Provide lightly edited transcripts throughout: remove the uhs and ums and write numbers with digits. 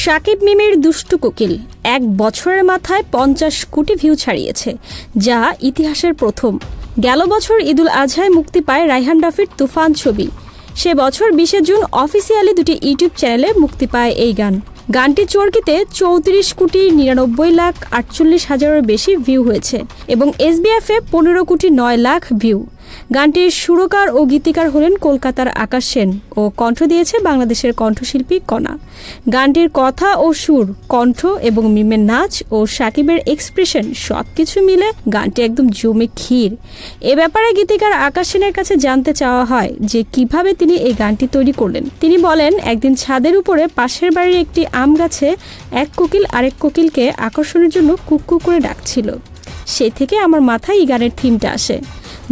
শাকিব মিমের দুষ্টু কোকিল 1 বছরের মাথায় 50 কোটি ভিউ ছাড়িয়েছে, যা ইতিহাসের প্রথম। গেল বছর ঈদুল আজহায় মুক্তি পায় রায়হান রাফির তুফান ছবি। সে বছর 20 জুন অফিসিয়ালি 2টি ইউটিউব চ্যানেলে মুক্তি পায় এই গান। গানটি চরকিতে 34 কোটি 99 লাখ 48 হাজারের বেশি ভিউ হয়েছে এবং SBF-এ 15 কোটি 9 লাখ ভিউ। গানটির সুরকার ও গীতিকার হলেন কলকাতার আকাশ সেন ও কণ্ঠ দিয়েছে বাংলাদেশের কণ্ঠশিল্পী কণা। গানটির কথা ও সুর, কণ্ঠ এবং মিমের নাচ ও শাকিবের এক্সপ্রেশন সবকিছু মিলে গানটি একদম জমে ক্ষীর। এ ব্যাপারে গীতিকার আকাশ সেনের কাছে জানতে চাওয়া হয় যে কিভাবে তিনি এই গানটি তৈরি করলেন। তিনি বলেন, একদিন ছাদের উপরে পাশের বাড়ির একটি আম গাছে এক কোকিল আরেক কোকিলকে আকর্ষণের জন্য কুকু করে ডাকছিল। সেই থেকে আমার মাথায় এই গানের থিমটা আসে।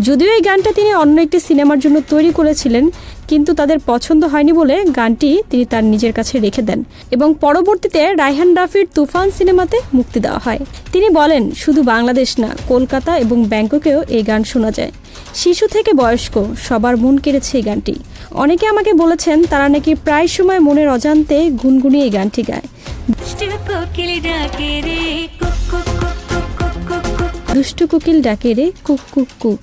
যদিও এই গানটা তিনি অন্য একটি সিনেমার জন্য তৈরি করেছিলেন, কিন্তু তাদের পছন্দ হয়নি বলে গানটি তিনি তার নিজের কাছে রেখে দেন এবং পরবর্তীতে রায়হান রাফির তুফান সিনেমাতে মুক্তি দেওয়া হয়। তিনি বলেন, শুধু বাংলাদেশ না, কলকাতা এবং ব্যাংককেও এই গান শোনা যায়। শিশু থেকে বয়স্ক সবার মন কেড়েছে এই গানটি। অনেকে আমাকে বলেছেন তারা নাকি প্রায় সময় মনের অজান্তে গুনগুনিয়ে এই গানটি গায়। দুষ্টু কোকিল ডাকে রে কুক কুক কুক।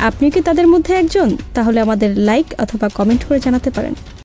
আপনি কি তাদের মধ্যে একজন? তাহলে আমাদের লাইক অথবা কমেন্ট করে জানাতে পারেন।